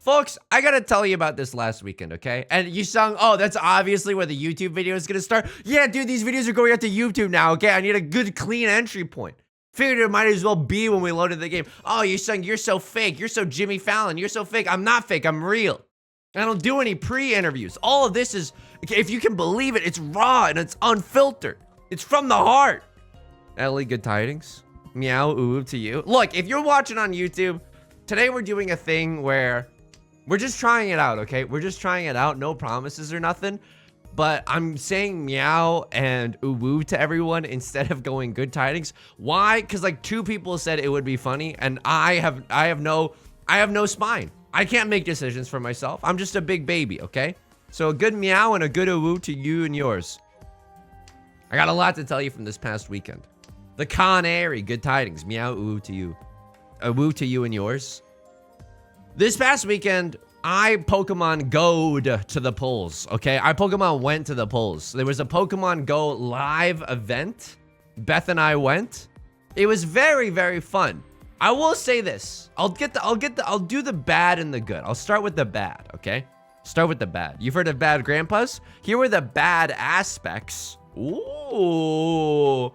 Folks, I gotta tell you about this last weekend, okay? And Yusong, oh, that's obviously where the YouTube video is gonna start. Yeah, dude, these videos are going out to YouTube now, okay? I need a good, clean entry point. Figured it might as well be when we loaded the game. Oh, Yusong, you're so fake. You're so Jimmy Fallon. You're so fake. I'm not fake. I'm real. I don't do any pre-interviews. All of this is, if you can believe it, it's raw and it's unfiltered. It's from the heart. Ellie, good tidings. Meow, ooh, to you. Look, if you're watching on YouTube, today we're doing a thing where we're just trying it out, okay? We're just trying it out. No promises or nothing. But I'm saying meow and ooh to everyone instead of going good tidings. Why? Because like 2 people said it would be funny, and I have no spine. I can't make decisions for myself. I'm just a big baby, okay? So a good meow and a good ooh to you and yours. I got a lot to tell you from this past weekend. The Canary, good tidings. Meow, ooh to you. A woo to you and yours. This past weekend, I Pokemon Go'd to the polls, okay? I Pokemon went to the polls. There was a Pokemon Go live event. Beth and I went. It was very, very fun. I will say this. I'll do the bad and the good. I'll start with the bad, okay? Start with the bad. You've heard of bad grandpas? Here were the bad aspects. Ooh.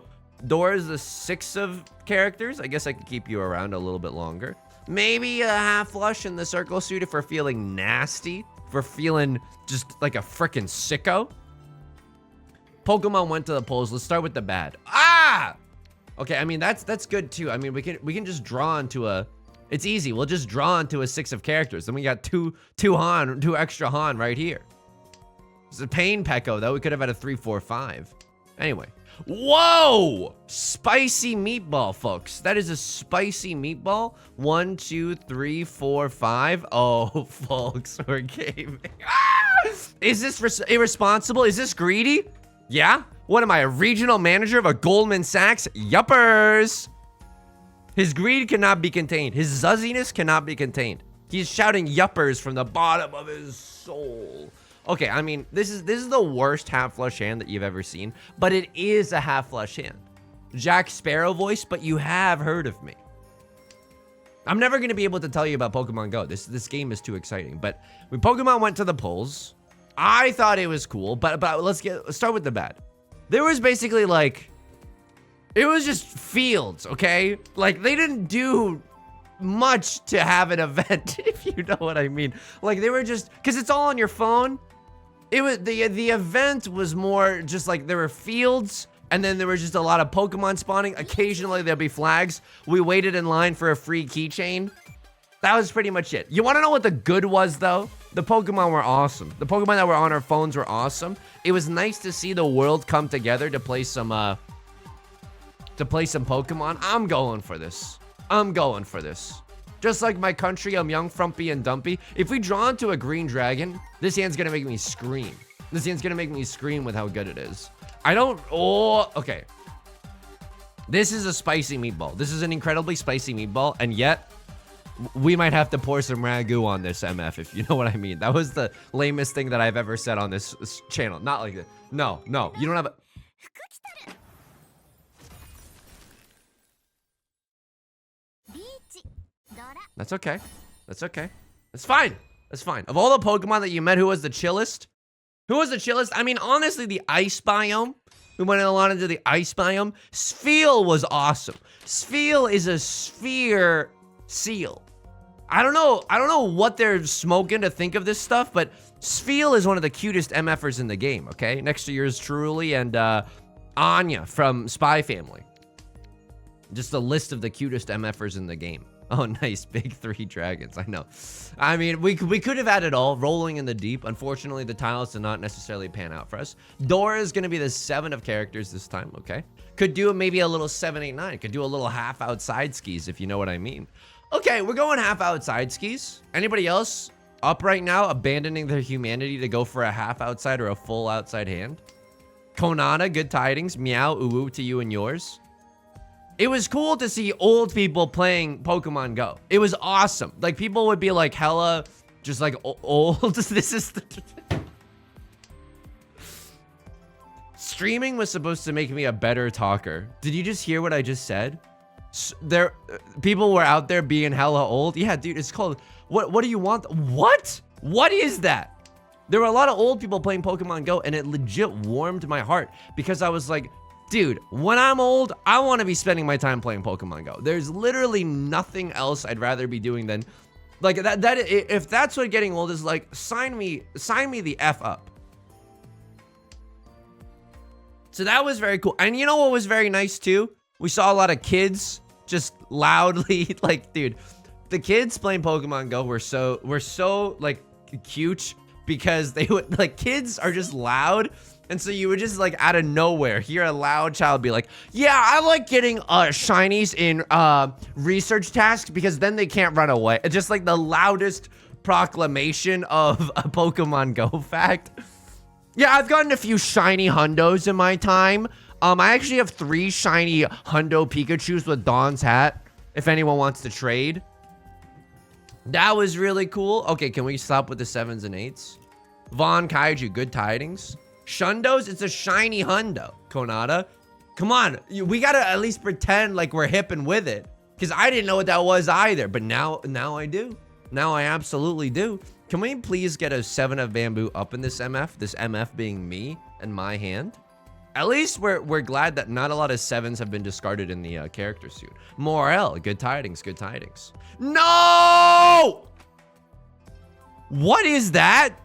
Dora's the 6 of characters. I guess I could keep you around a little bit longer. Maybe a half flush in the circle suit if we're feeling nasty. If we're feeling just like a freaking sicko. Pokemon went to the polls. Let's start with the bad. Ah! Okay, I mean, that's good too. I mean, we can just draw into a... It's easy. We'll just draw into a 6 of characters. Then we got two extra Han right here. It's a pain Pecco, though. We could have had a 3, 4, 5. Anyway. Whoa! Spicy meatball, folks. That is a spicy meatball. 1, 2, 3, 4, 5. Oh, folks, we're gaming. Ah! Is this irresponsible? Is this greedy? Yeah? What am I, a regional manager of a Goldman Sachs? Yuppers! His greed cannot be contained. His zuzziness cannot be contained. He's shouting yuppers from the bottom of his soul. Okay, I mean, this is the worst half flush hand that you've ever seen, but it is a half flush hand. Jack Sparrow voice, but you have heard of me. I'm never going to be able to tell you about Pokemon Go. This game is too exciting. But when Pokemon went to the polls, I thought it was cool, but let's start with the bad. There was basically like, it was just fields, okay? Like they didn't do much to have an event, if you know what I mean. Like they were just, because it's all on your phone. It was the event was more just like there were fields, and then there was just a lot of Pokemon spawning. Occasionally there'll be flags. We waited in line for a free keychain. That was pretty much it. You want to know what the good was though? The Pokemon were awesome. The Pokemon that were on our phones were awesome. It was nice to see the world come together to play some Pokemon. I'm going for this. I'm going for this. Just like my country, I'm young, frumpy, and dumpy. If we draw into a green dragon, this hand's gonna make me scream. This hand's gonna make me scream with how good it is. Okay. This is a spicy meatball. This is an incredibly spicy meatball, and yet, we might have to pour some ragu on this, MF, if you know what I mean. That was the lamest thing that I've ever said on this channel. Not like that. No, you don't have a... That's okay. That's okay. That's fine. That's fine. Of all the Pokemon that you met, who was the chillest? Who was the chillest? I mean, honestly, the ice biome. We went a lot into the ice biome. Spheal was awesome. Spheal is a sphere seal. I don't know what they're smoking to think of this stuff, but Spheal is one of the cutest MFers in the game, okay? Next to yours truly and Anya from Spy Family. Just a list of the cutest MFers in the game. Oh, nice. Big 3 dragons. I know. I mean, we could have had it all. Rolling in the deep. Unfortunately, the tiles did not necessarily pan out for us. Dora is going to be the 7 of characters this time, okay? Could do maybe a little 7, 8, 9. Could do a little half outside skis, if you know what I mean. Okay, we're going half outside skis. Anybody else up right now abandoning their humanity to go for a half outside or a full outside hand? Konana, good tidings. Meow, ooh to you and yours. It was cool to see old people playing Pokemon Go. It was awesome. Like, people would be like hella just like old. This is the... Streaming was supposed to make me a better talker. Did you just hear what I just said? people were out there being hella old. Yeah, dude, it's called, what do you want? What is that? There were a lot of old people playing Pokemon Go, and it legit warmed my heart because I was like, dude, when I'm old, I want to be spending my time playing Pokemon Go. There's literally nothing else I'd rather be doing than like that. If that's what getting old is like, sign me the F up. So that was very cool. And you know what was very nice too? We saw a lot of kids just loudly, like, dude, the kids playing Pokemon Go were so like cute because they would, like, kids are just loud. And so you would just, like, out of nowhere hear a loud child be like, yeah, I like getting shinies in research tasks because then they can't run away. It's just like the loudest proclamation of a Pokemon Go fact. Yeah, I've gotten a few shiny hundos in my time. I actually have 3 shiny hundo Pikachus with Dawn's hat, if anyone wants to trade. That was really cool. Okay, can we stop with the 7s and 8s? Von Kaiju, good tidings. Shundos, it's a shiny hundo. Konata, come on, we gotta at least pretend like we're hip and with it, because I didn't know what that was either, but now I do. Now I absolutely do. Can we please get a 7 of bamboo up in this MF? This MF being me and my hand. At least we're glad that not a lot of 7s have been discarded in the character suit. Morel, good tidings, good tidings. No! What is that?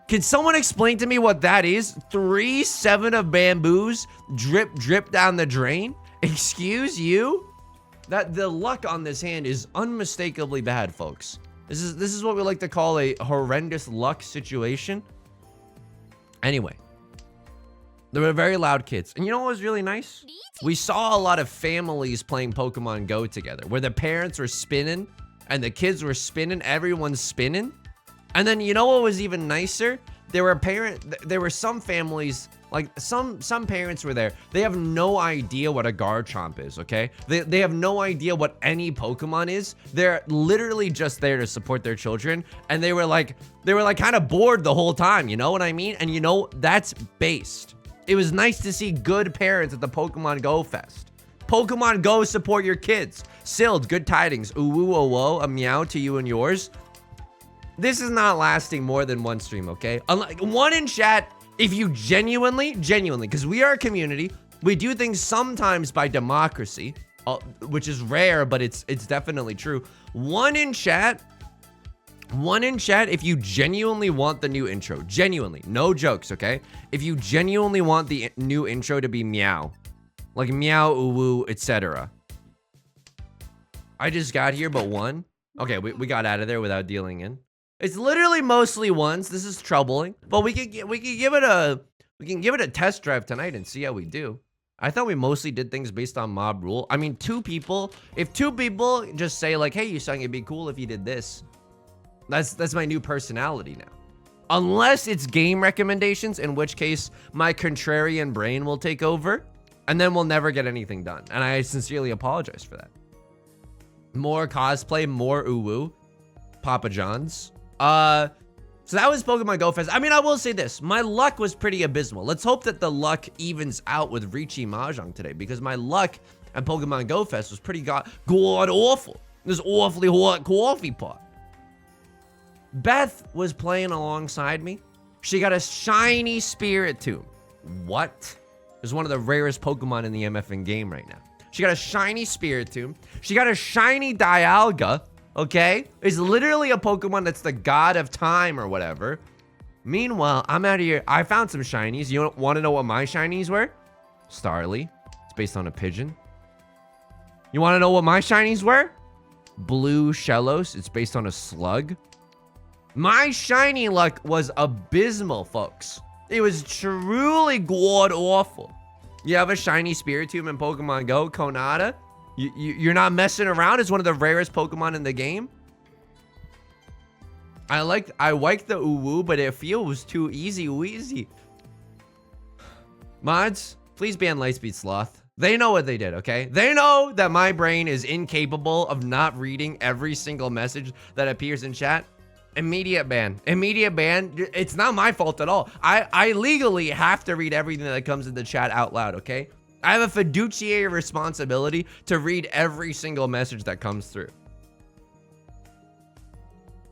Can someone explain to me what that is? 3 7 of bamboos drip down the drain? Excuse you? That the luck on this hand is unmistakably bad, folks. This is what we like to call a horrendous luck situation. Anyway, there were very loud kids. And you know what was really nice? We saw a lot of families playing Pokemon Go together, where the parents were spinning and the kids were spinning, everyone's spinning. And then you know what was even nicer? There were some families, like some parents were there. They have no idea what a Garchomp is, okay? They have no idea what any Pokemon is. They're literally just there to support their children. And they were like kind of bored the whole time, you know what I mean? And you know, that's based. It was nice to see good parents at the Pokemon Go Fest. Pokemon Go, support your kids. Sild, good tidings. Ooh, oh, whoa, a meow to you and yours. This is not lasting more than one stream, okay? Unlike one in chat, if you genuinely, because we are a community, we do things sometimes by democracy, which is rare, but it's definitely true. One in chat, if you genuinely want the new intro, genuinely, no jokes, okay? If you genuinely want the new intro to be meow, like meow, uwu, etc. I just got here, but one. Okay, we got out of there without dealing in. It's literally mostly ones. This is troubling, but we can give it a test drive tonight and see how we do. I thought we mostly did things based on mob rule. I mean, if 2 people just say like, hey, Yusong, it'd be cool if you did this. That's my new personality now. Unless it's game recommendations, in which case my contrarian brain will take over and then we'll never get anything done. And I sincerely apologize for that. More cosplay, more uwu, Papa John's. So that was Pokemon Go Fest. I mean, I will say this. My luck was pretty abysmal. Let's hope that the luck evens out with Riichi Mahjong today, because my luck at Pokemon Go Fest was pretty god awful. This awfully hot coffee pot. Beth was playing alongside me. She got a shiny Spiritomb. What? It's one of the rarest Pokemon in the MFN game right now. She got a shiny Spiritomb. She got a shiny Dialga. Okay? It's literally a Pokemon that's the god of time or whatever. Meanwhile, I'm out of here. I found some shinies. You want to know what my shinies were? Starly. It's based on a pigeon. You want to know what my shinies were? Blue Shellos. It's based on a slug. My shiny luck was abysmal, folks. It was truly god-awful. You have a shiny Spiritomb in Pokemon Go, Konata? You're not messing around. It's one of the rarest Pokemon in the game. I like the uwu, but it feels too easy weezy. Mods, please ban Lightspeed Sloth. They know what they did, okay? They know that my brain is incapable of not reading every single message that appears in chat. Immediate ban. Immediate ban. It's not my fault at all. I legally have to read everything that comes in the chat out loud, okay? I have a fiduciary responsibility to read every single message that comes through.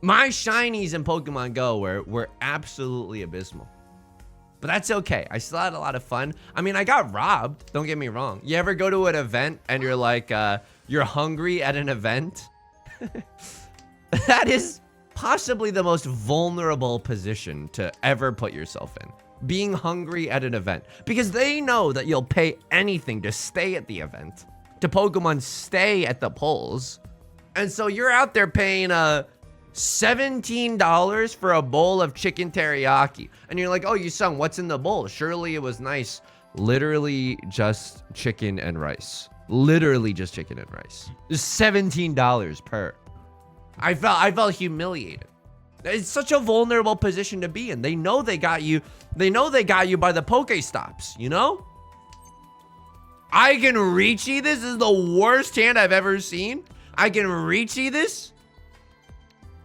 My shinies in Pokemon Go were absolutely abysmal. But that's okay. I still had a lot of fun. I mean, I got robbed. Don't get me wrong. You ever go to an event and you're like, you're hungry at an event? That is possibly the most vulnerable position to ever put yourself in. Being hungry at an event. Because they know that you'll pay anything to stay at the event. To Pokemon stay at the polls. And so you're out there paying $17 for a bowl of chicken teriyaki. And you're like, oh, Yusong, what's in the bowl? Surely it was nice. Literally just chicken and rice. Literally just chicken and rice. Just $17 per. I felt humiliated. It's such a vulnerable position to be in. They know they got you. They know they got you by the Pokestops, you know? I can Riichi this? This is the worst hand I've ever seen. I can Riichi this?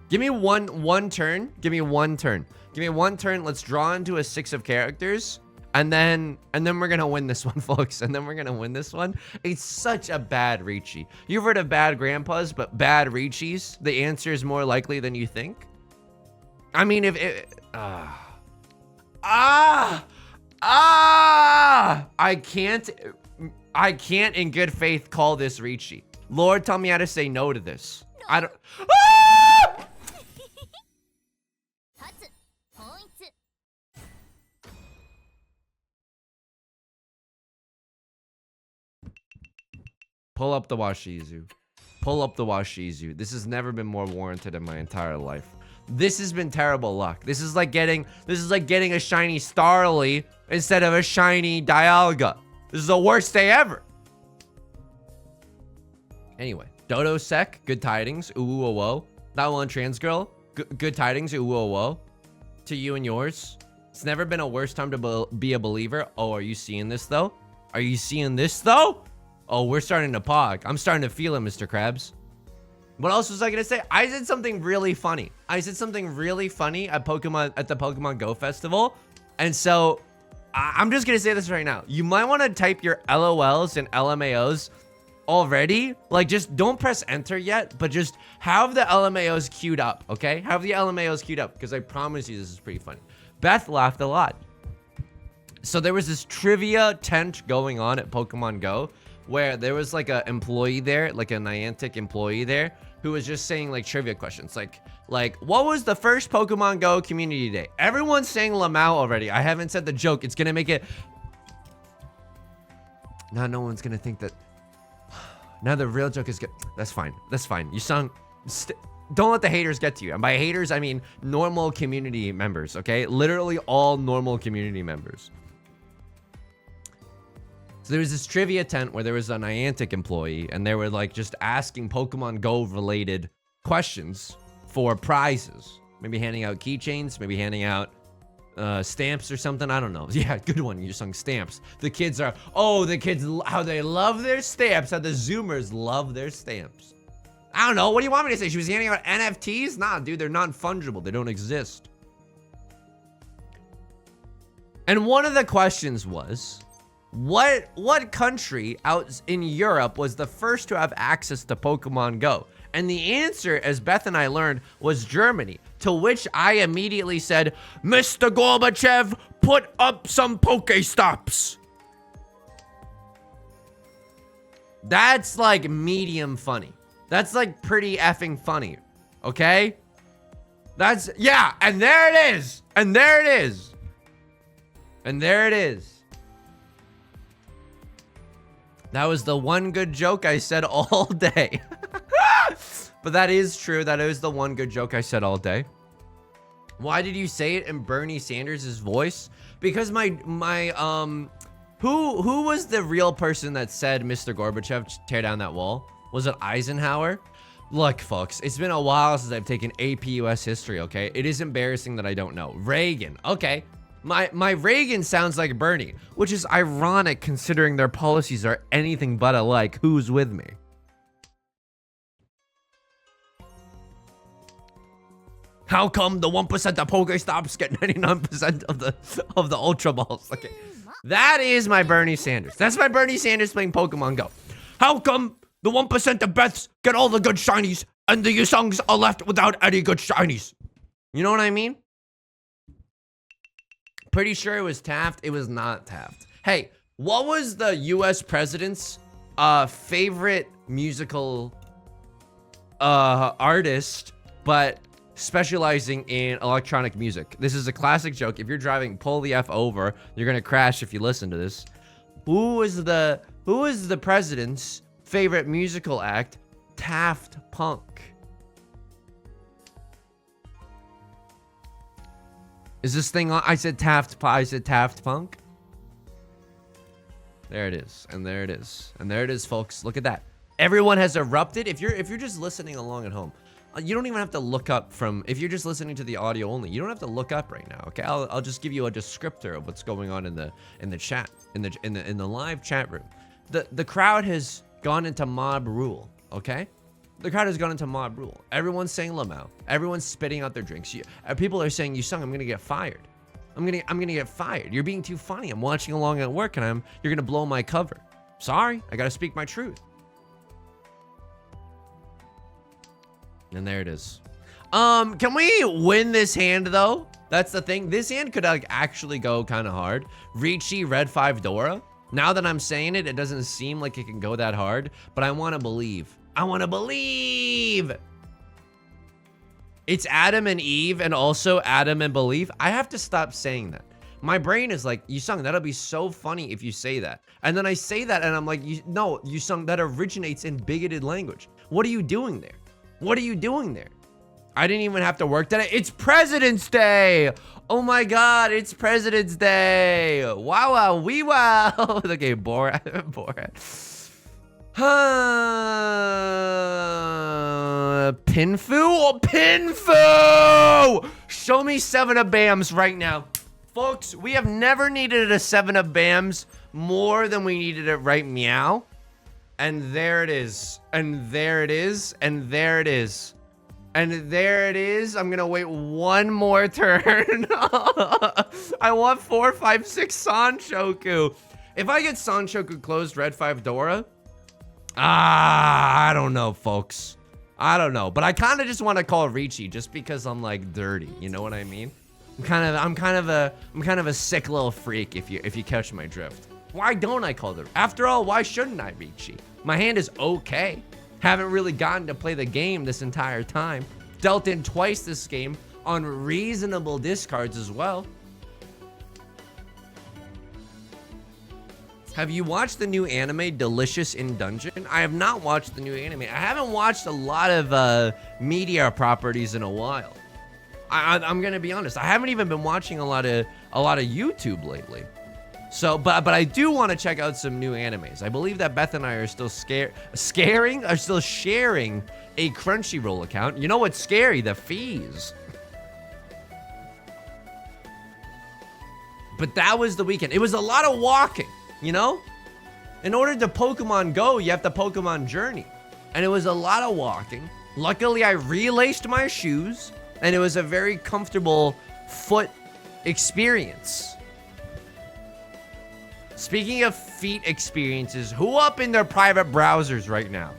Give me one turn. Give me one turn. Give me one turn. Let's draw into a 6 of characters. And then we're gonna win this one, folks. And then we're gonna win this one. It's such a bad Riichi. You've heard of bad grandpas, but bad Riichis, the answer is more likely than you think. I mean, if it, I can't in good faith call this Riichi. Lord, tell me how to say no to this. I don't. Pull up the Washizu. Pull up the Washizu. This has never been more warranted in my entire life. This has been terrible luck. This is like getting a shiny Starly instead of a shiny Dialga. This is the worst day ever. Anyway, Dodo Sec, good tidings. Ooh, oh, oh. That one trans girl, good tidings. Ooh, oh, oh. To you and yours. It's never been a worse time to be a believer. Oh, are you seeing this though? Are you seeing this though? Oh, we're starting to pog. I'm starting to feel it, Mr. Krabs. What else was I gonna say? I said something really funny. I said something really funny at the Pokemon Go Festival. And so I'm just gonna say this right now. You might want to type your LOLs and LMAOs already. Like, just don't press enter yet, but just have the LMAOs queued up, okay? Have the LMAOs queued up, because I promise you this is pretty funny. Beth laughed a lot. So there was this trivia tent going on at Pokemon Go, where there was like an employee there, like a Niantic employee there, who was just saying like trivia questions. Like what was the first Pokemon Go community day? Everyone's saying Lamau already. I haven't said the joke. It's gonna make it. Now no one's gonna think that. Now the real joke is good. That's fine. That's fine. Yusong, don't let the haters get to you. And by haters, I mean normal community members, okay? Literally all normal community members. So there was this trivia tent where there was a Niantic employee, and they were like just asking Pokemon Go related questions for prizes. Maybe handing out keychains, maybe handing out stamps or something. I don't know. Yeah, good one. You sung stamps. The kids are, oh, the kids, how they love their stamps. How the Zoomers love their stamps. I don't know. What do you want me to say? She was handing out NFTs? Nah, dude, they're non-fungible. They don't exist. And one of the questions was, what country out in Europe was the first to have access to Pokemon Go? And the answer, as Beth and I learned, was Germany. To which I immediately said, Mr. Gorbachev, put up some Pokestops. That's like medium funny. That's like pretty effing funny. Okay? That's, yeah, and there it is. And there it is. And there it is. That was the one good joke I said all day. But that is true. That is the one good joke I said all day. Why did you say it in Bernie Sanders' voice? Because who was the real person that said Mr. Gorbachev tear down that wall? Was it Eisenhower? Look, folks, it's been a while since I've taken AP US history, okay? It is embarrassing that I don't know. Reagan, okay. My Reagan sounds like Bernie, which is ironic considering their policies are anything but alike. Who's with me? How come the 1% of Pokestops get 99% of the Ultra Balls? Okay. That is my Bernie Sanders. That's my Bernie Sanders playing Pokemon Go. How come the 1% of Beths get all the good shinies and the Yusongs are left without any good shinies? You know what I mean? Pretty sure it was Taft. It was not Taft. Hey, what was the US president's favorite musical artist, but specializing in electronic music? This is a classic joke. If you're driving, pull the F over. You're gonna crash if you listen to this. Who is the president's favorite musical act? Taft Punk. Is this thing on? I said Taft Punk. There it is, and there it is, and there it is, folks. Look at that. Everyone has erupted. If you're just listening along at home, you don't even have to look up from. If you're just listening to the audio only, you don't have to look up right now. Okay, I'll just give you a descriptor of what's going on in the chat, in the live chat room. The crowd has gone into mob rule. Okay, the crowd has gone into mob rule. Everyone's saying Lamau. Everyone's spitting out their drinks. People are saying, Yusong, I'm gonna get fired. I'm gonna get fired. You're being too funny. I'm watching along at work, and you're gonna blow my cover. Sorry, I gotta speak my truth. And there it is. Can we win this hand though? That's the thing. This hand could like actually go kind of hard. Riichi Red 5 Dora. Now that I'm saying it, it doesn't seem like it can go that hard, but I want to believe. I want to believe. It's Adam and Eve, and also Adam and believe. I have to stop saying that. My brain is like, Yusong, that'll be so funny if you say that. And then I say that, and I'm like, no, Yusong, that originates in bigoted language. What are you doing there? What are you doing there? I didn't even have to work today. It's President's Day. Oh my God, it's President's Day. Wow, wow, wee wow. Okay, Borat. Pinfu? Oh, Pinfu! Show me 7-Up BAMs right now. Folks, we have never needed a 7-Up BAMs more than we needed it right meow. And there it is. And there it is. And there it is. And there it is. I'm gonna wait one more turn. I want 4, 5, 6 Sanchoku. If I get Sanchoku closed Red 5 Dora, I don't know, folks. I don't know, but I kind of just want to call Riichi just because I'm like dirty. You know what I mean? I'm kind of a sick little freak if you catch my drift. Why don't I call her? After all, why shouldn't I, Riichi? My hand is okay. Haven't really gotten to play the game this entire time. Dealt in twice this game on reasonable discards as well. Have you watched the new anime Delicious in Dungeon? I have not watched the new anime. I haven't watched a lot of media properties in a while. I'm gonna be honest. I haven't even been watching a lot of YouTube lately. So, but I do want to check out some new animes. I believe that Beth and I are still sharing a Crunchyroll account. You know what's scary? The fees. But that was the weekend. It was a lot of walking, you know? In order to Pokemon Go, you have to Pokemon Journey. And it was a lot of walking. Luckily, I relaced my shoes, and it was a very comfortable foot experience. Speaking of feet experiences, who up in their private browsers right now?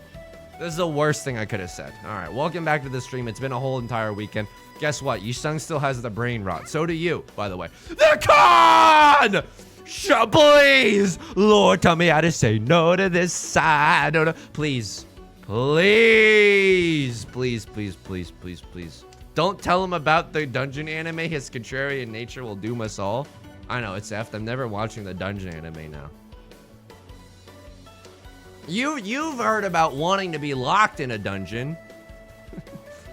This is the worst thing I could have said. All right, welcome back to the stream. It's been a whole entire weekend. Guess what? Yusong still has the brain rot. So do you, by the way. The con! Please! Lord, tell me how to say no to this side. No, no. Please. Please. Please, please, please, please, please. Don't tell him about the dungeon anime. His contrarian nature will doom us all. I know, it's effed. I'm never watching the dungeon anime now. You've heard about wanting to be locked in a dungeon.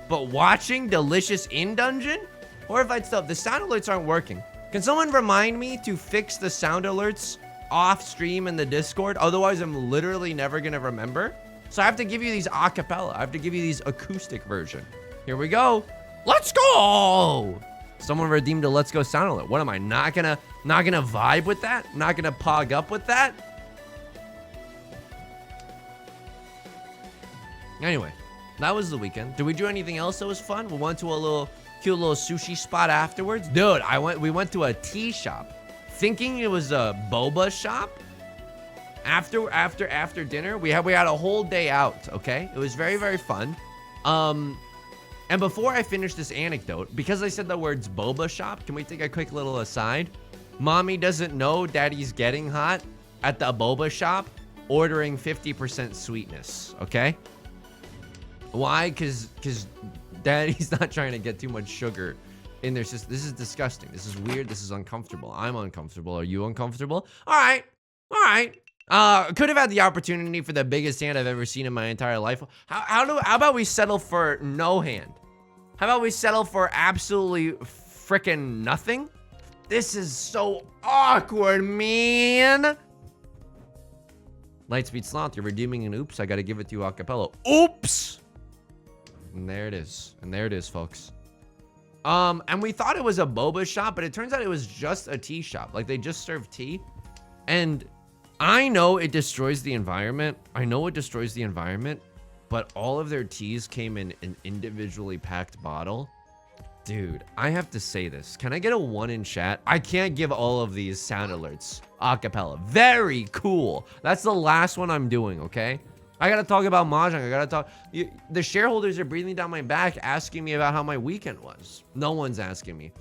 But watching Delicious in Dungeon? Horrified stuff. The sound alerts aren't working. Can someone remind me to fix the sound alerts off stream in the Discord? Otherwise, I'm literally never gonna remember. So I have to give you these a cappella. I have to give you these acoustic version. Here we go. Let's go! Someone redeemed a Let's Go sound alert. What am I, not gonna vibe with that? Not gonna pog up with that? Anyway, that was the weekend. Did we do anything else that was fun? We went to a cute little sushi spot afterwards. Dude, we went to a tea shop. thinking it was a boba shop. After dinner, we had a whole day out, okay? It was very, very fun. And before I finish this anecdote, because I said the words boba shop, can we take a quick little aside? Mommy doesn't know daddy's getting hot at the boba shop ordering 50% sweetness, okay? Why? Because daddy's not trying to get too much sugar in their system. This is disgusting. This is weird. This is uncomfortable. I'm uncomfortable. Are you uncomfortable? All right. Could have had the opportunity for the biggest hand I've ever seen in my entire life. How about we settle for no hand? How about we settle for absolutely freaking nothing? This is so awkward, man. Lightspeed Sloth, you're redeeming an oops. I gotta give it to you a cappella. Oops! And there it is. And there it is, folks. And we thought it was a boba shop, but it turns out it was just a tea shop. Like, they just serve tea. And I know it destroys the environment. But all of their teas came in an individually packed bottle. Dude, I have to say this. Can I get a 1 in chat? I can't give all of these sound alerts a cappella. Very cool. That's the last one I'm doing, okay? I gotta talk about Mahjong. I gotta talk. The shareholders are breathing down my back asking me about how my weekend was. No one's asking me.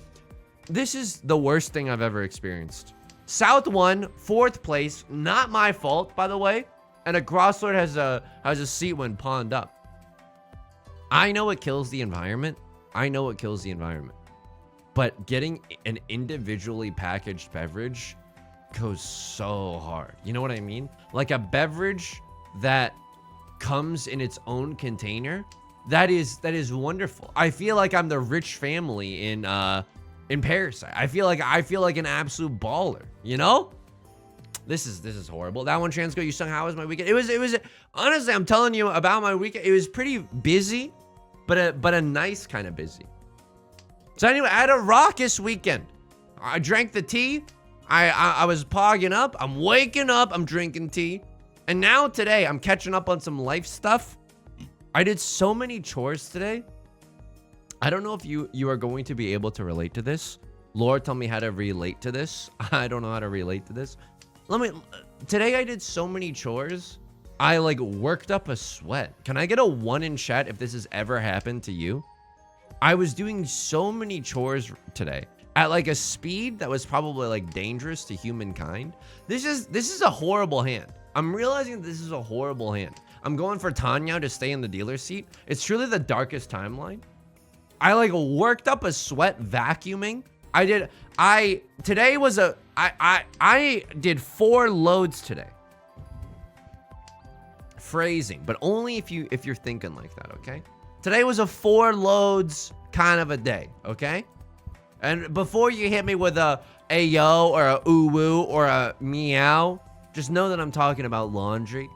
This is the worst thing I've ever experienced. South won, 4th place. Not my fault, by the way. And a crosslord has a seat when pawned up. I know it kills the environment. But getting an individually packaged beverage goes so hard. You know what I mean? Like a beverage that comes in its own container. That is wonderful. I feel like I'm the rich family in Parasite. I feel like an absolute baller, you know? This is horrible. That one Transco, Yusong, how was my weekend? It was honestly, I'm telling you about my weekend. It was pretty busy, but a nice kind of busy. So anyway, I had a raucous weekend. I drank the tea. I was pogging up. I'm waking up. I'm drinking tea. And now today, I'm catching up on some life stuff. I did so many chores today. I don't know if you are going to be able to relate to this. Lord, tell me how to relate to this. I don't know how to relate to this. Today I did so many chores. I like worked up a sweat. Can I get a 1 in chat if this has ever happened to you? I was doing so many chores today at like a speed that was probably like dangerous to humankind. This is a horrible hand. I'm realizing this is a horrible hand. I'm going for Tanya to stay in the dealer seat. It's truly the darkest timeline. I like worked up a sweat vacuuming. I did 4 loads today. Phrasing, but only if you're thinking like that, okay? Today was a 4 loads kind of a day, okay? And before you hit me with a yo or a ooh woo or a meow, just know that I'm talking about laundry.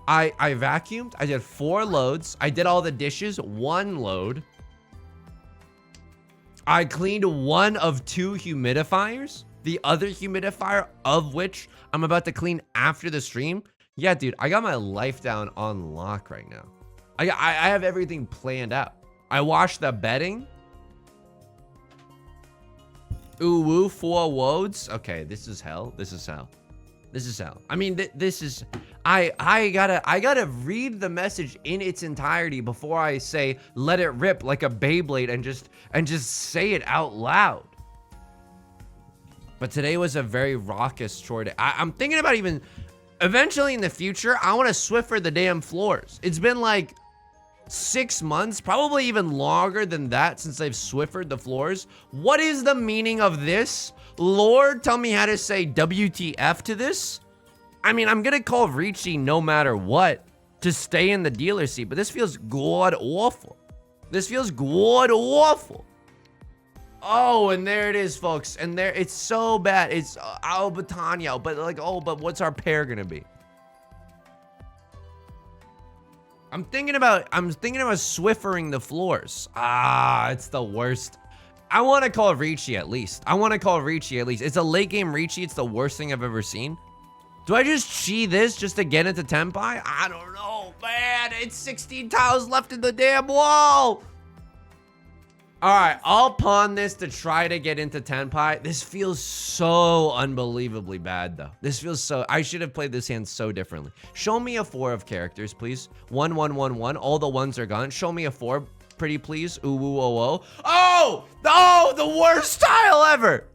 I vacuumed. I did 4 loads. I did all the dishes, 1 load. I cleaned 1 of 2 humidifiers. The other humidifier of which I'm about to clean after the stream. Yeah, dude, I got my life down on lock right now. I have everything planned out. I washed the bedding. Ooh woo, 4 woads. Okay, this is hell. I mean, this is. I gotta read the message in its entirety before I say let it rip like a Beyblade and just say it out loud. But today was a very raucous chore day. I'm thinking about even eventually in the future, I want to Swiffer the damn floors. It's been like 6 months, probably even longer than that since I've Swiffered the floors. What is the meaning of this? Lord, tell me how to say WTF to this. I mean, I'm gonna call Riichi no matter what to stay in the dealer seat, but this feels god awful. Oh, and there it is, folks. And there, it's so bad. It's Albatano, but like, oh, but what's our pair gonna be? I'm thinking about Swiffering the floors. It's the worst. I want to call Riichi at least. It's a late game Riichi. It's the worst thing I've ever seen. Do I just chi this just to get into Tenpai? I don't know, man. It's 16 tiles left in the damn wall. All right, I'll pawn this to try to get into Tenpai. This feels so unbelievably bad, though. This feels so... I should have played this hand so differently. Show me a 4 of characters, please. 1, 1, 1, 1. All the 1s are gone. Show me a 4, pretty please. Ooh, ooh, oh, oh. Oh! Oh, the worst style ever!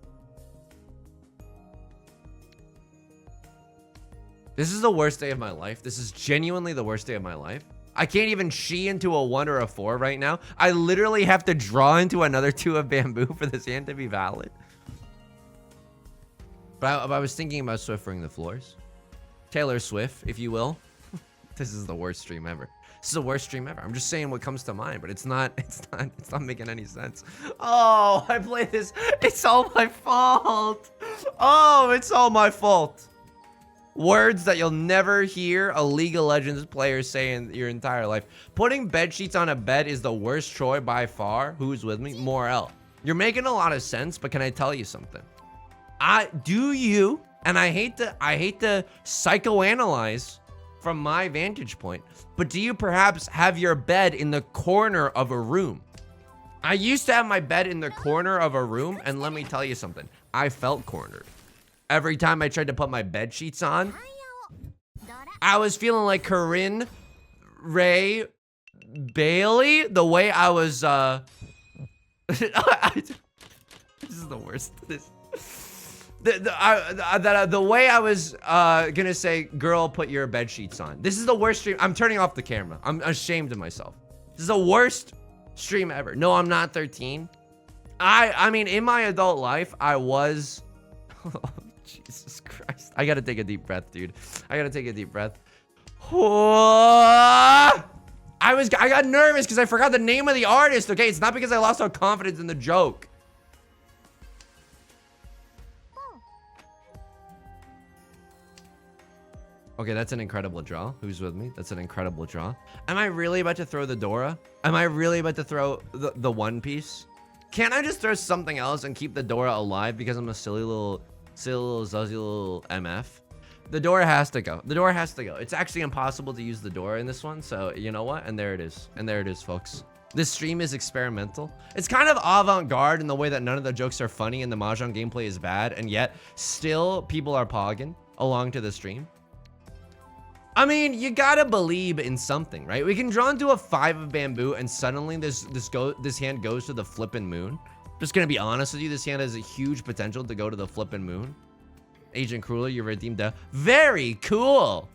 This is the worst day of my life. This is genuinely the worst day of my life. I can't even chi into a 1 or a 4 right now. I literally have to draw into another 2 of bamboo for this hand to be valid. But I was thinking about Swiftering the floors. Taylor Swift, if you will. This is the worst stream ever. This is the worst stream ever. I'm just saying what comes to mind, but it's not making any sense. Oh, I played this. It's all my fault. Oh, it's all my fault. Words that you'll never hear a League of Legends player say in your entire life. Putting bed sheets on a bed is the worst Troy by far. Who's with me? Morel. You're making a lot of sense, but can I tell you something? I hate to psychoanalyze from my vantage point, but do you perhaps have your bed in the corner of a room? I used to have my bed in the corner of a room, and let me tell you something. I felt cornered. Every time I tried to put my bed sheets on, I was feeling like Corinne Ray Bailey. The way I was, this is the worst. The way I was gonna say, girl, put your bed sheets on. This is the worst stream. I'm turning off the camera. I'm ashamed of myself. This is the worst stream ever. No, I'm not 13. I mean, in my adult life, I was. Jesus Christ. I gotta take a deep breath, dude. I gotta take a deep breath. I got nervous because I forgot the name of the artist, okay? It's not because I lost all confidence in the joke. Okay, that's an incredible draw. Who's with me? That's an incredible draw. Am I really about to throw the Dora? Am I really about to throw the One Piece? Can't I just throw something else and keep the Dora alive because I'm a silly little zuzzy little MF? The Dora has to go. The Dora has to go. It's actually impossible to use the Dora in this one, so you know what? And there it is. And there it is, folks. This stream is experimental. It's kind of avant-garde in the way that none of the jokes are funny and the Mahjong gameplay is bad, and yet still people are pogging along to the stream. I mean, you gotta believe in something, right? We can draw into a 5 of bamboo and suddenly this hand goes to the flippin' moon. Just gonna be honest with you, this hand has a huge potential to go to the flippin' moon. Agent Crueler, you redeemed a very cool.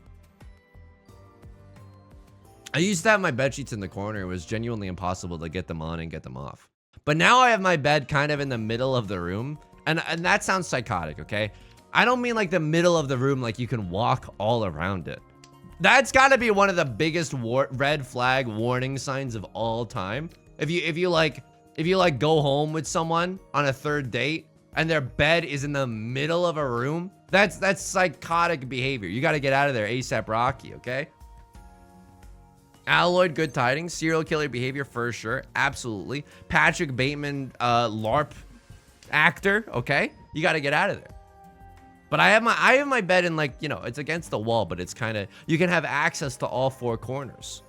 I used to have my bed sheets in the corner. It was genuinely impossible to get them on and get them off. But now I have my bed kind of in the middle of the room, and that sounds psychotic, okay? I don't mean like the middle of the room like you can walk all around it. That's got to be one of the biggest red flag warning signs of all time. If you like go home with someone on a 3rd date and their bed is in the middle of a room, that's psychotic behavior. You got to get out of there ASAP Rocky, okay? Alloyed, good tidings. Serial killer behavior for sure. Absolutely. Patrick Bateman, LARP actor, okay? You got to get out of there. But I have my bed in, like, you know, it's against the wall, but it's kind of, you can have access to all 4 corners.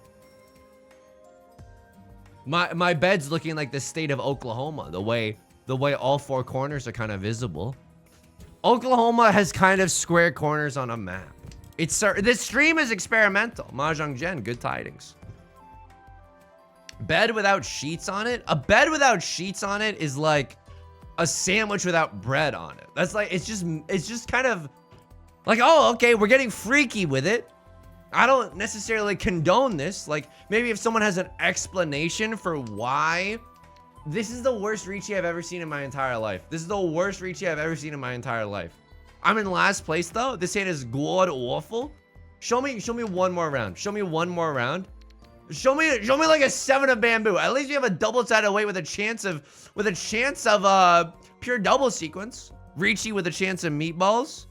My bed's looking like the state of Oklahoma, the way all 4 corners are kind of visible. Oklahoma has kind of square corners on a map. This stream is experimental. Mahjong Gen, good tidings. Bed without sheets on it? A bed without sheets on it is like a sandwich without bread on it. That's like, it's just kind of like, oh, okay, we're getting freaky with it. I don't necessarily condone this. Like, maybe if someone has an explanation for why. This is the worst Riichi I've ever seen in my entire life. This is the worst Riichi I've ever seen in my entire life. I'm in last place though. This hand is god awful. Show me one more round. Show me one more round. Show me like a 7 of bamboo. At least you have a double-sided weight with a chance of pure double sequence. Riichi with a chance of meatballs.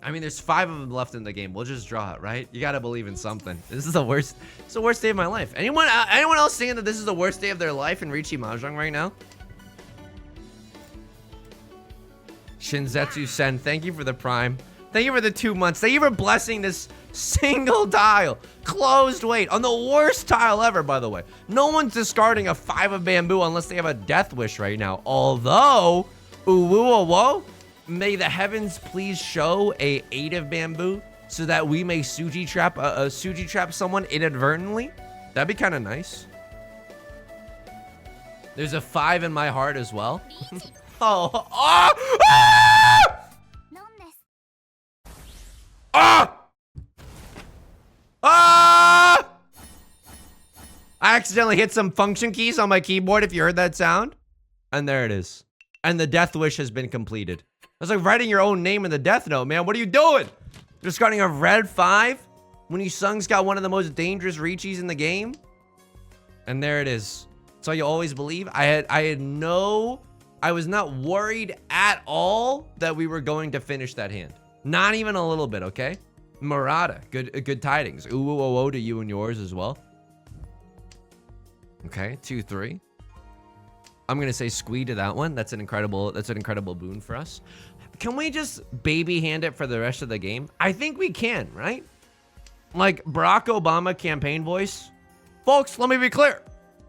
I mean, there's 5 of them left in the game. We'll just draw it, right? You gotta believe in something. This is the worst. It's the worst day of my life. Anyone else saying that this is the worst day of their life in Riichi Mahjong right now? Shinzetsu Sen, thank you for the prime. Thank you for the 2 months. Thank you for blessing this Single tile. Closed weight on the worst tile ever, by the way. No one's discarding a 5 of bamboo unless they have a death wish right now. Although, whoa, may the heavens please show a 8 of bamboo so that we may Suji trap someone inadvertently. That'd be kind of nice. There's a 5 in my heart as well. Oh, I accidentally hit some function keys on my keyboard, if you heard that sound. And there it is. And the death wish has been completed. That's like writing your own name in the death note, man. What are you doing? You're discarding a red 5 when Yusung's got one of the most dangerous Riichis in the game. And there it is. That's all you always believe. I was not worried at all that we were going to finish that hand. Not even a little bit, okay? Murata, good tidings. Ooh, to you and yours as well. Okay, 2-3. I'm gonna say squee to that one. That's an incredible boon for us. Can we just baby hand it for the rest of the game? I think we can, right? Like Barack Obama campaign voice. Folks, let me be clear.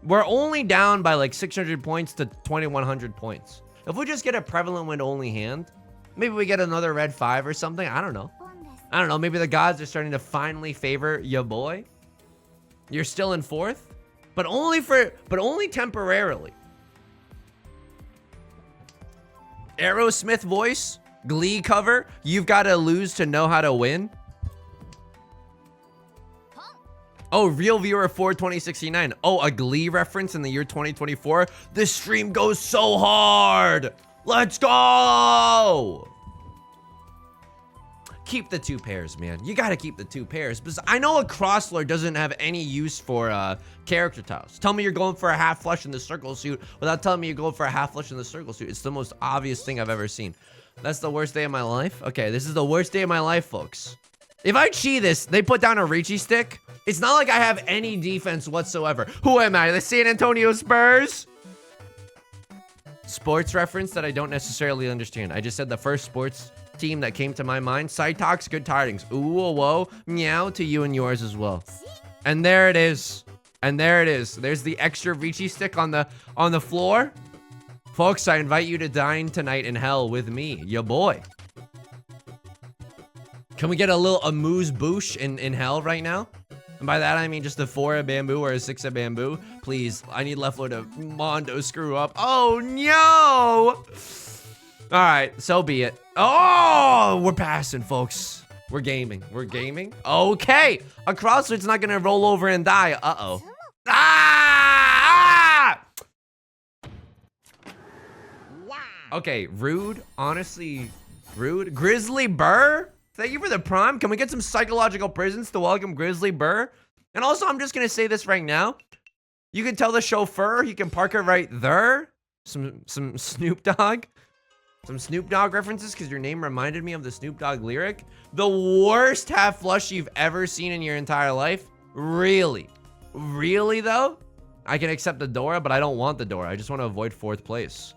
We're only down by like 600 points to 2,100 points. If we just get a prevalent wind only hand, maybe we get another red 5 or something. I don't know. Maybe the gods are starting to finally favor your boy. You're still in 4th, but only temporarily. Aerosmith voice, Glee cover. You've got to lose to know how to win. Oh, real viewer 42069. Oh, a Glee reference in the year 2024. This stream goes so hard. Let's go. Keep the 2 pairs, man. You gotta keep the 2 pairs because I know a crosslord doesn't have any use for character tiles. Tell me you're going for a half flush in the circle suit without telling me you're going for a half flush in the circle suit. It's the most obvious thing I've ever seen. That's the worst day of my life. Okay, this is the worst day of my life, folks. If I chi this, they put down a Riichi stick. It's not like I have any defense whatsoever. Who am I? The San Antonio Spurs? Sports reference that I don't necessarily understand. I just said the first sports team that came to my mind. Cytox, good tidings. Ooh, whoa, meow to you and yours as well. And there it is. And there it is. There's the extra Riichi stick on the floor. Folks, I invite you to dine tonight in hell with me, your boy. Can we get a little amuse bouche in hell right now? And by that, I mean just a 4 of bamboo or a 6 of bamboo. Please, I need left lord to Mondo screw up. Oh, no. All right, so be it. Oh, we're passing, folks. We're gaming. We're gaming. Okay. A crossword's not going to roll over and die. Uh-oh. Ah! Wow. Okay, rude. Honestly, rude. Grizzly Burr? Thank you for the prime. Can we get some psychological prisons to welcome Grizzly Burr? And also, I'm just going to say this right now. You can tell the chauffeur he can park it right there. Some Snoop Dogg. Some Snoop Dogg references because your name reminded me of the Snoop Dogg lyric. The worst half flush you've ever seen in your entire life? Really? Really, though? I can accept the Dora, but I don't want the Dora. I just want to avoid 4th place.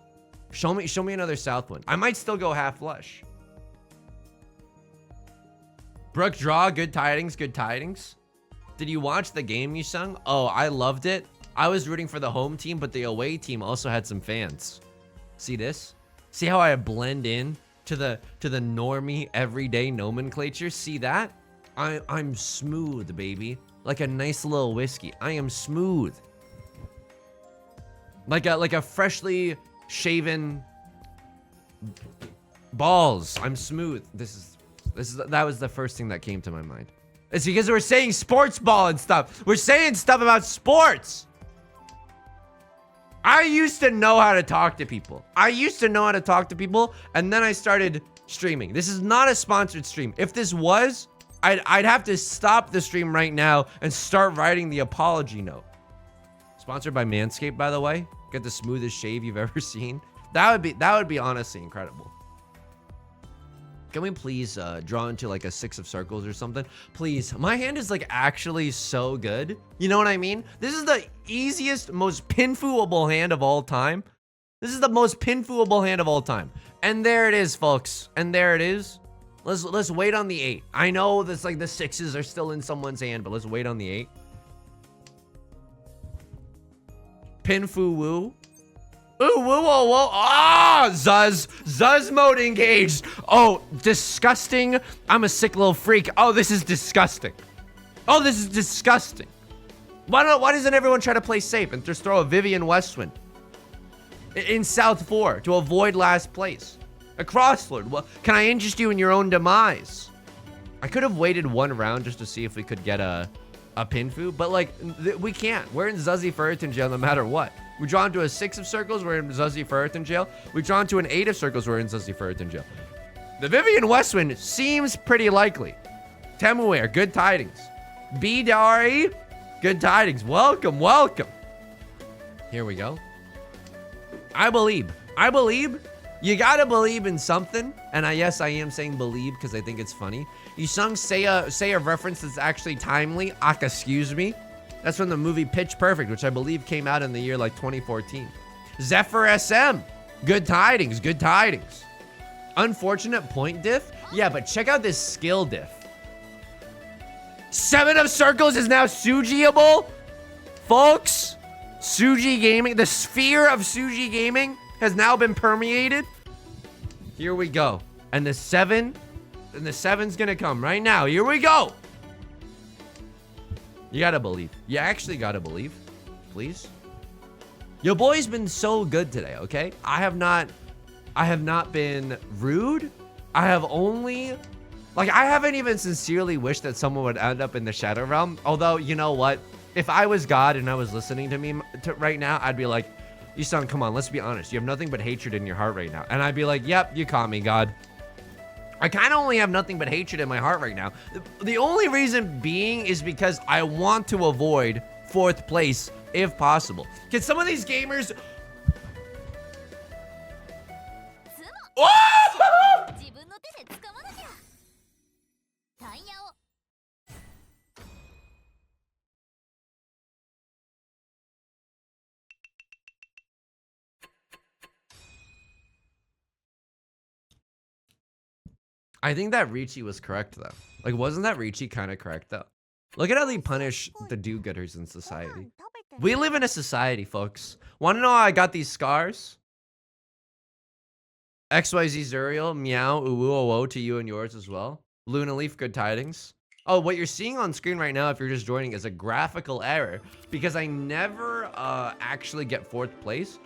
Show me another Southwind. I might still go half flush. Brooke Draw, good tidings, good tidings. Did you watch the game you sung? Oh, I loved it. I was rooting for the home team, but the away team also had some fans. See this? See how I blend in to the normie everyday nomenclature? See that? I'm smooth, baby. Like a nice little whiskey. I am smooth. Like a freshly shaven balls. I'm smooth. That was the first thing that came to my mind. It's because we're saying sports ball and stuff. We're saying stuff about sports. I used to know how to talk to people. And then I started streaming. This is not a sponsored stream. If this was, I'd have to stop the stream right now and start writing the apology note. Sponsored by Manscaped, by the way. Get the smoothest shave you've ever seen. That would be honestly incredible. Can we please draw into like a 6 of circles or something? Please. My hand is like actually so good. You know what I mean? This is the easiest, most pinfooable hand of all time. This is the most pinfooable hand of all time. And there it is, folks. And there it is. Let's wait on the 8. I know that's like the 6s are still in someone's hand, but let's wait on the 8. Pinfu Wu. Ooh, whoa, whoa, whoa. Ah, Zuz mode engaged. Oh, disgusting. I'm a sick little freak. Oh, this is disgusting. Oh, this is disgusting. Why doesn't everyone try to play safe and just throw a Vivian Westwind in South 4 to avoid last place? A Crosslord. Well, can I interest you in your own demise? I could have waited one round just to see if we could get a Pinfu, but like, we can't. We're in Zuzzy Ferritin jail no matter what. We draw into a 6 of circles, we're in Zuzzy Ferritin jail. We draw into an 8 of circles, we're in Zuzzy Ferritin jail. The Vivian Westwind seems pretty likely. Temuer, good tidings. B-Dari, good tidings. Welcome, welcome. Here we go. I believe. You gotta believe in something. And yes, I am saying believe because I think it's funny. Yusong, say a reference that's actually timely. Excuse me. That's from the movie Pitch Perfect, which I believe came out in the year like 2014. Zephyr SM, good tidings, good tidings. Unfortunate point diff. Yeah, but check out this skill diff. 7 of circles is now Sujiable. Folks, Suji Gaming, the sphere of Suji Gaming has now been permeated. Here we go. And the 7's gonna come right now. Here we go. You gotta believe. You actually gotta believe. Please. Your boy's been so good today, okay? I have not been rude. I have only, like, I haven't even sincerely wished that someone would end up in the Shadow Realm. Although, you know what? If I was God and I was listening to me right now, I'd be like, Yusong, come on, let's be honest. You have nothing but hatred in your heart right now. And I'd be like, yep, you caught me, God. I kind of only have nothing but hatred in my heart right now. The only reason being is because I want to avoid 4th place if possible. Can some of these gamers... Oh! I think that Riichi was correct, though. Like, wasn't that Riichi kind of correct, though? Look at how they punish the do-gooders in society. We live in a society, folks. Want to know how I got these scars? XYZ Zuriel, meow, uwu, owo to you and yours as well. Luna Leaf, good tidings. Oh, what you're seeing on screen right now, if you're just joining, is a graphical error because I never actually get 4th place.